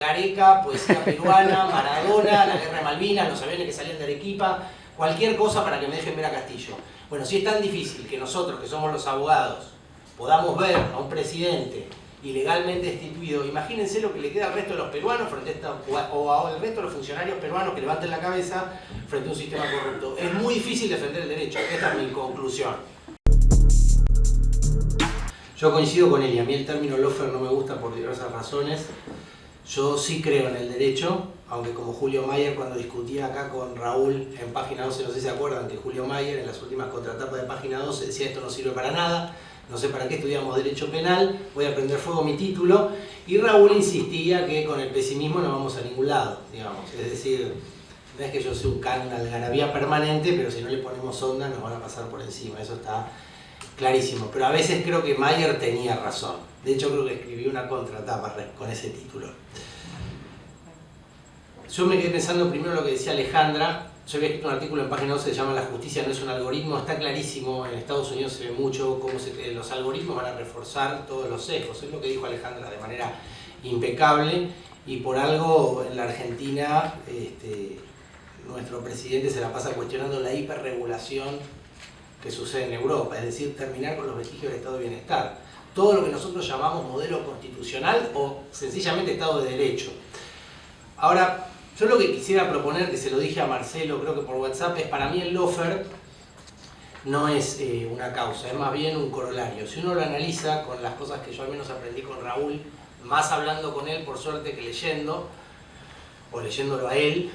Gareca, poesía peruana, Maradona, la guerra de Malvinas, los aviones que salían de Arequipa, cualquier cosa para que me dejen ver a Castillo. Bueno, si es tan difícil que nosotros, que somos los abogados, podamos ver a un presidente ilegalmente destituido, imagínense lo que le queda al resto de los peruanos frente a esta, o al resto de los funcionarios peruanos que levanten la cabeza frente a un sistema corrupto. Es muy difícil defender el derecho, esta es mi conclusión. Yo coincido con él y a mí el término lawfare no me gusta por diversas razones. Yo sí creo en el derecho, aunque como Julio Mayer cuando discutía acá con Raúl en Página 12, no sé si se acuerdan que Julio Mayer en las últimas contratapas de Página 12 decía esto no sirve para nada, no sé para qué estudiamos derecho penal, voy a prender fuego mi título, y Raúl insistía que con el pesimismo no vamos a ningún lado, digamos, es decir, no es que yo sea un can, una algarabía permanente, pero si no le ponemos onda nos van a pasar por encima, eso está clarísimo, pero a veces creo que Mayer tenía razón. De hecho, creo que escribí una contratapa con ese título. Yo me quedé pensando primero lo que decía Alejandra. Yo había escrito un artículo en Página 12 que se llama La justicia no es un algoritmo. Está clarísimo, en Estados Unidos se ve mucho cómo los algoritmos van a reforzar todos los sesgos. Es lo que dijo Alejandra de manera impecable. Y por algo en la Argentina nuestro presidente se la pasa cuestionando la hiperregulación que sucede en Europa. Es decir, terminar con los vestigios del estado de bienestar. Todo lo que nosotros llamamos modelo constitucional o sencillamente Estado de Derecho. Ahora, yo lo que quisiera proponer, que se lo dije a Marcelo, creo que por WhatsApp, es para mí el lawfare no es una causa, es más bien un corolario. Si uno lo analiza con las cosas que yo al menos aprendí con Raúl, más hablando con él por suerte que leyendo, o leyéndolo a él,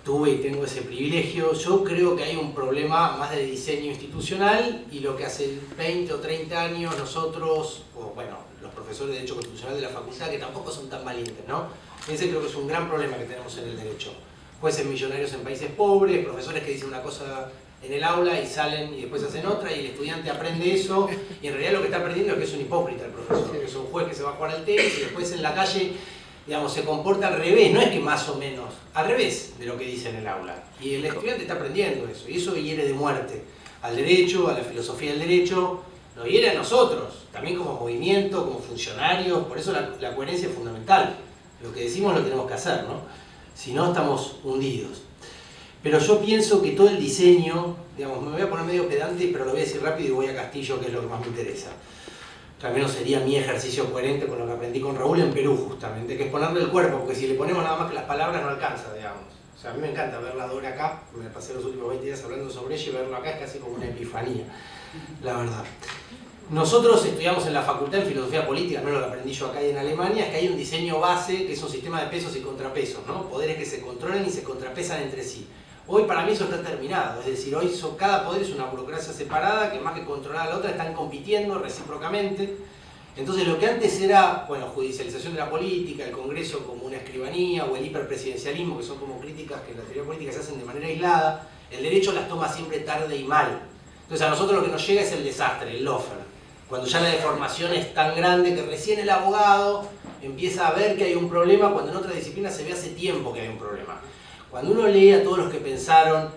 tuve y tengo ese privilegio, yo creo que hay un problema más de diseño institucional y lo que hace 20 o 30 años nosotros, o bueno, los profesores de Derecho Constitucional de la facultad, que tampoco son tan valientes, ¿no? Ese creo que es un gran problema que tenemos en el derecho. Jueces millonarios en países pobres, profesores que dicen una cosa en el aula y salen y después hacen otra y el estudiante aprende eso y en realidad lo que está aprendiendo es que es un hipócrita el profesor, que es un juez que se va a jugar al tenis y después en la calle digamos, se comporta al revés, no es que más o menos, al revés de lo que dice en el aula. Y el estudiante está aprendiendo eso, y eso hiere de muerte al derecho, a la filosofía del derecho, nos hiere a nosotros, también como movimiento, como funcionarios, por eso la coherencia es fundamental. Lo que decimos lo tenemos que hacer, ¿no? Si no, estamos hundidos. Pero yo pienso que todo el diseño, digamos, me voy a poner medio pedante, pero lo voy a decir rápido y voy a Castillo, que es lo que más me interesa. Al menos sería mi ejercicio coherente con lo que aprendí con Raúl en Perú, justamente, que es ponerle el cuerpo, porque si le ponemos nada más que las palabras no alcanza, digamos. O sea, a mí me encanta verla Dora acá, me pasé los últimos 20 días hablando sobre ella y verlo acá es casi como una epifanía, la verdad. Nosotros estudiamos en la facultad en filosofía política, no lo que aprendí yo acá y en Alemania, es que hay un diseño base que es un sistema de pesos y contrapesos, ¿no? Poderes que se controlan y se contrapesan entre sí. Hoy para mí eso está terminado, es decir, hoy cada poder es una burocracia separada que más que controlar a la otra están compitiendo recíprocamente. Entonces lo que antes era, bueno, judicialización de la política, el Congreso como una escribanía o el hiperpresidencialismo, que son como críticas que en la teoría política se hacen de manera aislada, el derecho las toma siempre tarde y mal. Entonces a nosotros lo que nos llega es el desastre, el lawfare. Cuando ya la deformación es tan grande que recién el abogado empieza a ver que hay un problema, cuando en otra disciplina se ve hace tiempo que hay un problema. Cuando uno lee a todos los que pensaron,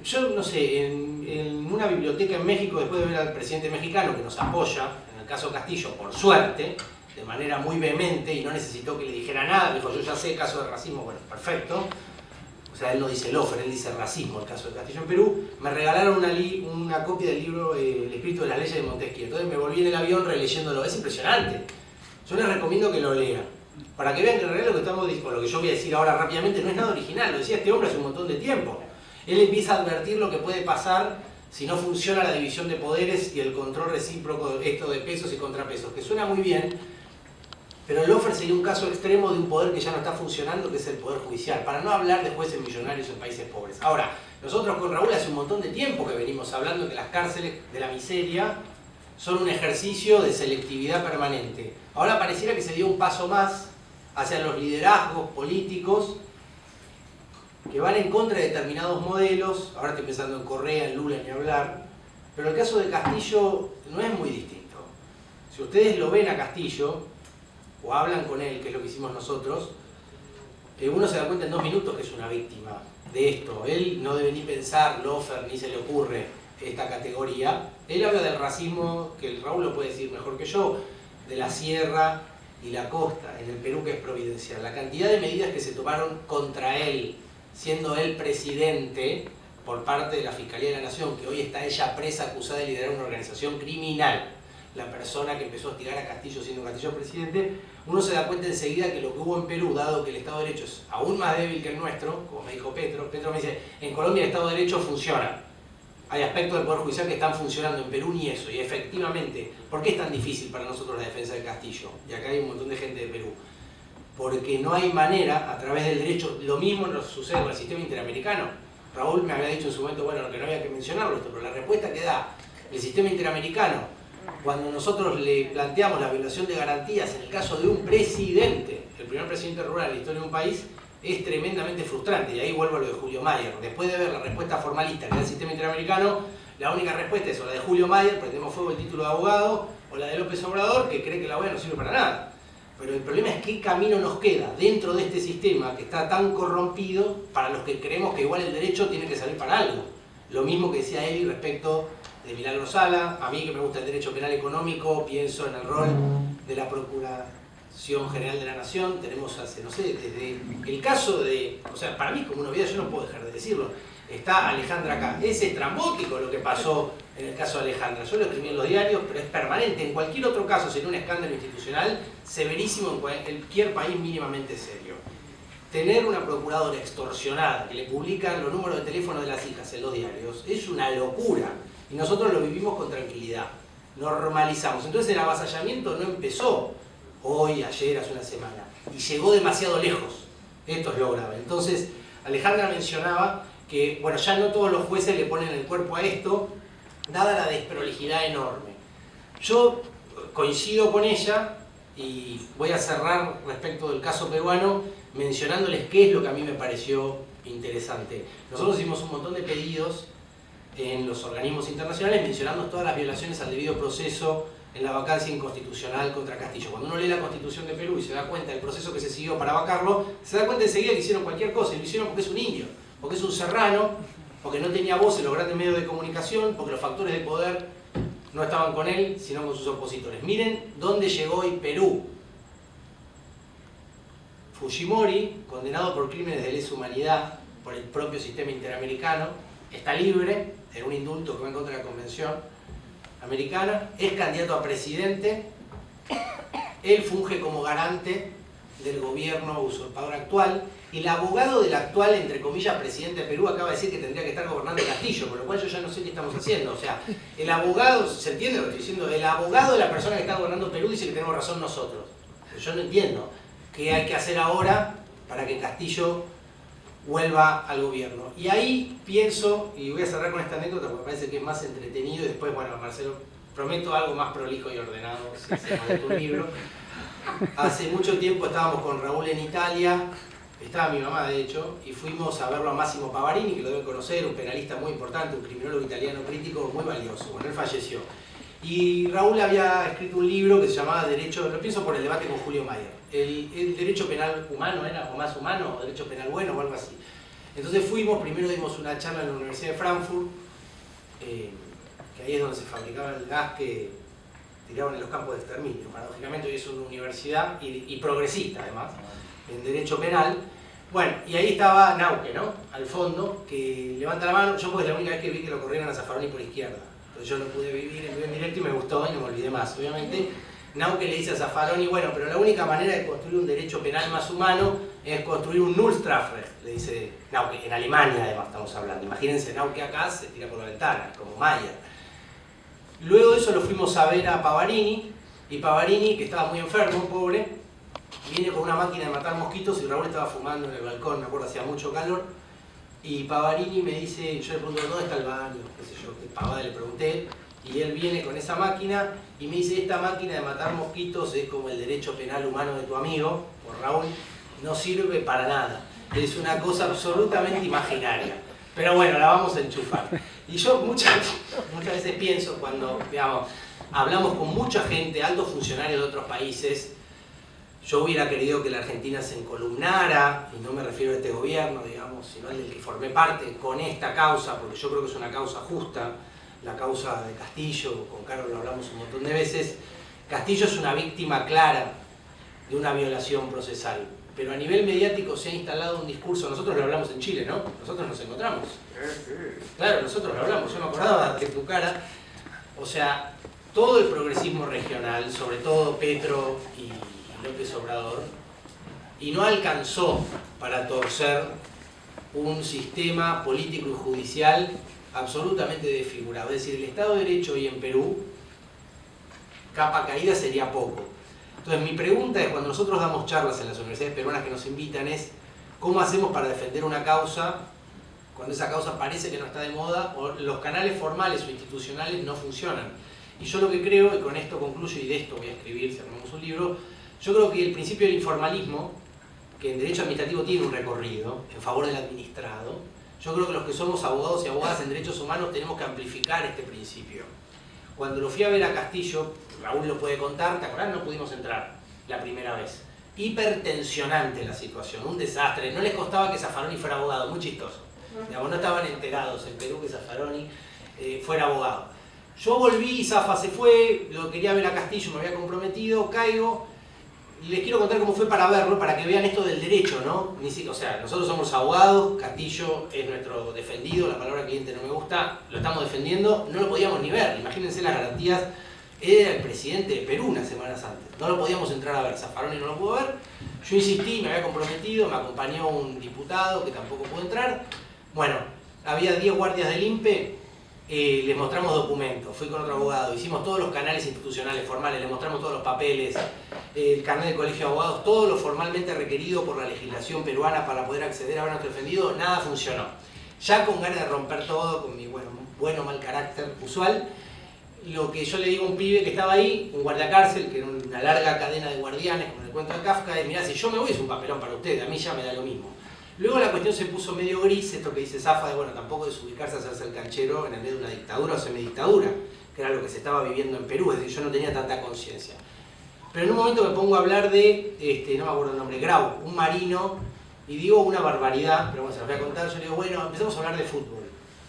yo no sé, en una biblioteca en México, después de ver al presidente mexicano que nos apoya, en el caso Castillo, por suerte, de manera muy vehemente y no necesitó que le dijera nada, dijo yo ya sé caso de racismo, bueno, perfecto. O sea, él no dice lawfare, él dice racismo, el caso de Castillo en Perú. Me regalaron una copia del libro El espíritu de las leyes de Montesquieu, entonces me volví en el avión releyéndolo, es impresionante. Yo les recomiendo que lo lean. Para que vean que en realidad lo que estamos diciendo, lo que yo voy a decir ahora rápidamente, no es nada original, lo decía este hombre hace un montón de tiempo. Él empieza a advertir lo que puede pasar si no funciona la división de poderes y el control recíproco esto de pesos y contrapesos, que suena muy bien, pero el lawfare sería un caso extremo de un poder que ya no está funcionando, que es el poder judicial, para no hablar de jueces millonarios en países pobres. Ahora, nosotros con Raúl hace un montón de tiempo que venimos hablando de que las cárceles de la miseria son un ejercicio de selectividad permanente. Ahora pareciera que se dio un paso más hacia los liderazgos políticos que van en contra de determinados modelos. Ahora estoy pensando en Correa, en Lula, ni hablar. Pero el caso de Castillo no es muy distinto. Si ustedes lo ven a Castillo, o hablan con él, que es lo que hicimos nosotros, uno se da cuenta en 2 minutos que es una víctima de esto. Él no debe ni pensar lawfare, ni se le ocurre esta categoría. Él habla del racismo, que el Raúl lo puede decir mejor que yo, de la sierra, y la costa en el Perú, que es providencial, la cantidad de medidas que se tomaron contra él, siendo él presidente, por parte de la Fiscalía de la Nación, que hoy está ella presa acusada de liderar una organización criminal, la persona que empezó a hostigar a Castillo siendo Castillo presidente, uno se da cuenta enseguida que lo que hubo en Perú, dado que el Estado de Derecho es aún más débil que el nuestro, como me dijo Petro me dice, en Colombia el Estado de Derecho funciona. Hay aspectos del Poder Judicial que están funcionando, en Perú ni eso, y efectivamente, ¿por qué es tan difícil para nosotros la defensa de Castillo? Y acá hay un montón de gente de Perú. Porque no hay manera, a través del derecho, lo mismo nos sucede con el sistema interamericano. Raúl me había dicho en su momento, bueno, que no había que mencionarlo esto, pero la respuesta que da el sistema interamericano, cuando nosotros le planteamos la violación de garantías en el caso de un presidente, el primer presidente rural en la historia de un país, es tremendamente frustrante. Y ahí vuelvo a lo de Julio Mayer. Después de ver la respuesta formalista que da el sistema interamericano, la única respuesta es o la de Julio Mayer, prendemos fuego el título de abogado, o la de López Obrador, que cree que la OEA no sirve para nada. Pero el problema es qué camino nos queda dentro de este sistema que está tan corrompido para los que creemos que igual el derecho tiene que servir para algo. Lo mismo que decía Eli respecto de Milagro Sala. A mí que me gusta el derecho penal económico, pienso en el rol de la Procuración General de la Nación. Tenemos hace, no sé, desde el caso de, o sea, para mí como una vida, yo no puedo dejar de decirlo, está Alejandra acá. Es estrambótico lo que pasó en el caso de Alejandra. Yo lo escribí en los diarios, pero es permanente. En cualquier otro caso sería un escándalo institucional severísimo en cualquier país mínimamente serio. Tener una procuradora extorsionada que le publican los números de teléfono de las hijas en los diarios es una locura. Y nosotros lo vivimos con tranquilidad. Normalizamos. Entonces el avasallamiento no empezó hoy, ayer, hace una semana. Y llegó demasiado lejos. Esto es lo grave. Entonces, Alejandra mencionaba que, bueno, ya no todos los jueces le ponen el cuerpo a esto, dada la desprolijidad enorme. Yo coincido con ella y voy a cerrar respecto del caso peruano mencionándoles qué es lo que a mí me pareció interesante. Nosotros hicimos un montón de pedidos en los organismos internacionales mencionando todas las violaciones al debido proceso en la vacancia inconstitucional contra Castillo. Cuando uno lee la Constitución de Perú y se da cuenta del proceso que se siguió para vacarlo, se da cuenta enseguida que hicieron cualquier cosa, y lo hicieron porque es un indio, porque es un serrano, porque no tenía voz en los grandes medios de comunicación, porque los factores de poder no estaban con él, sino con sus opositores. Miren dónde llegó hoy Perú. Fujimori, condenado por crímenes de lesa humanidad por el propio sistema interamericano, está libre en un indulto que va en contra de la Convención Americana, es candidato a presidente, él funge como garante del gobierno usurpador actual, y el abogado del actual, entre comillas, presidente de Perú acaba de decir que tendría que estar gobernando Castillo, por lo cual yo ya no sé qué estamos haciendo. O sea, el abogado, ¿se entiende lo que estoy diciendo? El abogado de la persona que está gobernando Perú dice que tenemos razón nosotros. Pero yo no entiendo qué hay que hacer ahora para que Castillo vuelva al gobierno. Y ahí pienso, y voy a cerrar con esta anécdota porque me parece que es más entretenido, y después, bueno, Marcelo, prometo algo más prolijo y ordenado, si se llama de tu libro. Hace mucho tiempo estábamos con Raúl en Italia, estaba mi mamá de hecho, y fuimos a verlo a Massimo Pavarini, que lo deben conocer, un penalista muy importante, un criminólogo italiano crítico muy valioso. Bueno, él falleció. Y Raúl había escrito un libro que se llamaba Derecho, lo pienso por el debate con Julio Mayer, el derecho penal humano era, o más humano, o derecho penal bueno, o algo así. Entonces fuimos, primero dimos una charla en la Universidad de Frankfurt, que ahí es donde se fabricaba el gas que tiraban en los campos de exterminio. Paradójicamente hoy es una universidad y progresista además, en derecho penal. Bueno, y ahí estaba Nauque, ¿no? Al fondo, que levanta la mano. Yo porque es la única vez que vi que lo corrieron a Zaffaroni por izquierda. Entonces yo lo pude vivir en directo y me gustó y no me olvidé más. Obviamente, Nauque le dice a Zaffaroni, bueno, pero la única manera de construir un derecho penal más humano es construir un Nullstrafrecht, le dice Nauque. En Alemania además estamos hablando. Imagínense, Nauque acá se tira por la ventana, como Mayer. Luego de eso lo fuimos a ver a Pavarini, y Pavarini, que estaba muy enfermo, pobre, viene con una máquina de matar mosquitos y Raúl estaba fumando en el balcón, me acuerdo, hacía mucho calor, y Pavarini me dice, yo le pregunto, ¿dónde está el baño? Qué sé yo, qué pavada le pregunté, y él viene con esa máquina y me dice, esta máquina de matar mosquitos es como el derecho penal humano de tu amigo, por Raúl, no sirve para nada, es una cosa absolutamente imaginaria. Pero bueno, la vamos a enchufar. Y yo muchas veces pienso cuando, digamos, hablamos con mucha gente, altos funcionarios de otros países, yo hubiera querido que la Argentina se encolumnara, y no me refiero a este gobierno, digamos, sino al del que formé parte, con esta causa, porque yo creo que es una causa justa, la causa de Castillo, con Carlos lo hablamos un montón de veces. Castillo es una víctima clara de una violación procesal. Pero a nivel mediático se ha instalado un discurso, nosotros lo hablamos en Chile, ¿no? Nosotros nos encontramos. Claro, nosotros lo hablamos, yo me acordaba de tu cara. O sea, todo el progresismo regional, sobre todo Petro y López Obrador, y no alcanzó para torcer un sistema político y judicial absolutamente desfigurado. Es decir, el Estado de Derecho hoy en Perú, capa caída sería poco. Entonces mi pregunta es, cuando nosotros damos charlas en las universidades peruanas que nos invitan, es ¿cómo hacemos para defender una causa cuando esa causa parece que no está de moda o los canales formales o institucionales no funcionan? Y yo lo que creo, y con esto concluyo y de esto voy a escribir si armamos un libro, yo creo que el principio del informalismo, que en derecho administrativo tiene un recorrido en favor del administrado, yo creo que los que somos abogados y abogadas en derechos humanos tenemos que amplificar este principio. Cuando lo fui a ver a Castillo, Raúl lo puede contar, ¿te acordás? No pudimos entrar la primera vez. Hipertensionante la situación, un desastre. No les costaba que Zaffaroni fuera abogado, muy chistoso. Digamos, no estaban enterados en Perú que Zaffaroni fuera abogado. Yo volví, Zafa se fue, lo quería ver a Castillo, me había comprometido, caigo. Y les quiero contar cómo fue para verlo, para que vean esto del derecho, ¿no? O sea, nosotros somos abogados, Castillo es nuestro defendido, la palabra cliente no me gusta, lo estamos defendiendo, no lo podíamos ni ver, imagínense las garantías. Era el presidente de Perú unas semanas antes, no lo podíamos entrar a ver, Zaffaroni no lo pudo ver, yo insistí, me había comprometido, me acompañó un diputado que tampoco pudo entrar. Bueno, había 10 guardias del INPE, les mostramos documentos, fui con otro abogado, hicimos todos los canales institucionales formales, les mostramos todos los papeles, el carnet del colegio de abogados, todo lo formalmente requerido por la legislación peruana para poder acceder a ver a nuestro defendido, nada funcionó. Ya con ganas de romper todo, con mi bueno mal carácter usual, lo que yo le digo a un pibe que estaba ahí, un guardiacárcel, que era una larga cadena de guardianes, como en el cuento de Kafka, es: mirá, si yo me voy es un papelón para usted, a mí ya me da lo mismo. Luego la cuestión se puso medio gris, esto que dice Zafa, de bueno, tampoco desubicarse a hacerse el canchero en el medio de una dictadura o semidictadura, que era lo que se estaba viviendo en Perú, es decir, yo no tenía tanta conciencia. Pero en un momento me pongo a hablar de, no me acuerdo el nombre, Grau, un marino, y digo una barbaridad, pero bueno, se los voy a contar. Yo le digo, bueno, empezamos a hablar de fútbol.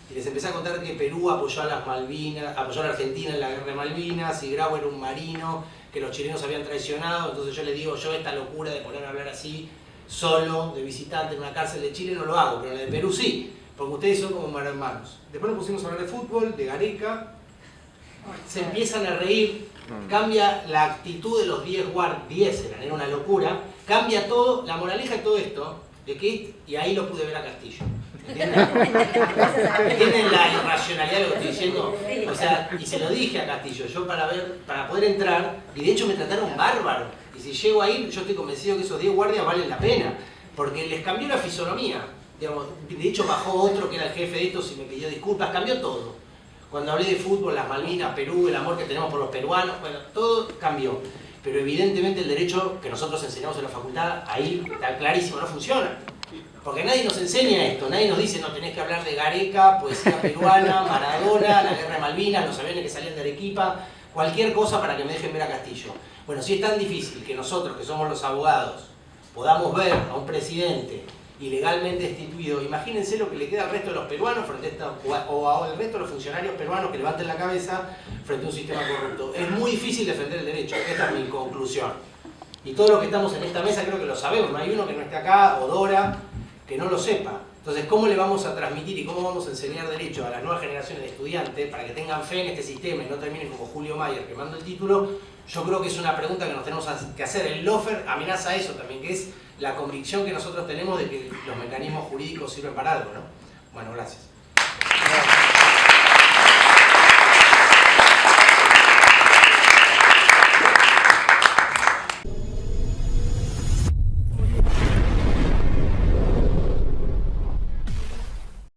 Y les empecé a contar que Perú apoyó a las Malvinas, apoyó a la Argentina en la guerra de Malvinas, y Grau era un marino, que los chilenos habían traicionado. Entonces yo les digo, yo esta locura de poner a hablar así, solo, de visitante en una cárcel de Chile, no lo hago, pero en la de Perú sí, porque ustedes son como hermanos. Después nos pusimos a hablar de fútbol, de Gareca, se empiezan a reír, cambia la actitud de los 10 guardias, era una locura, cambia todo, la moraleja de todo esto, de que, y ahí lo pude ver a Castillo. ¿Entienden? ¿Entienden la irracionalidad de lo que estoy diciendo? O sea, y se lo dije a Castillo, yo para poder entrar, y de hecho me trataron bárbaro. Y si llego ahí, yo estoy convencido que esos 10 guardias valen la pena, porque les cambió la fisonomía. Digamos, de hecho bajó otro que era el jefe de estos y me pidió disculpas, cambió todo. Cuando hablé de fútbol, las Malvinas, Perú, el amor que tenemos por los peruanos, bueno, todo cambió. Pero evidentemente el derecho que nosotros enseñamos en la facultad, ahí está clarísimo, no funciona. Porque nadie nos enseña esto, nadie nos dice, no, tenés que hablar de Gareca, poesía peruana, Maradona, la guerra de Malvinas, los aviones que salían de Arequipa, cualquier cosa para que me dejen ver a Castillo. Bueno, si es tan difícil que nosotros, que somos los abogados, podamos ver a un presidente ilegalmente destituido, imagínense lo que le queda al resto de los peruanos frente a esta, o al resto de los funcionarios peruanos que levanten la cabeza frente a un sistema corrupto. Es muy difícil defender el derecho, esta es mi conclusión. Y todos los que estamos en esta mesa creo que lo sabemos, no hay uno que no esté acá, o Dora, que no lo sepa. Entonces, ¿cómo le vamos a transmitir y cómo vamos a enseñar derecho a las nuevas generaciones de estudiantes para que tengan fe en este sistema y no terminen como Julio Mayer quemando el título? Yo creo que es una pregunta que nos tenemos que hacer. El Lofer amenaza eso también, que es la convicción que nosotros tenemos de que los mecanismos jurídicos sirven para algo, ¿no? Bueno, gracias.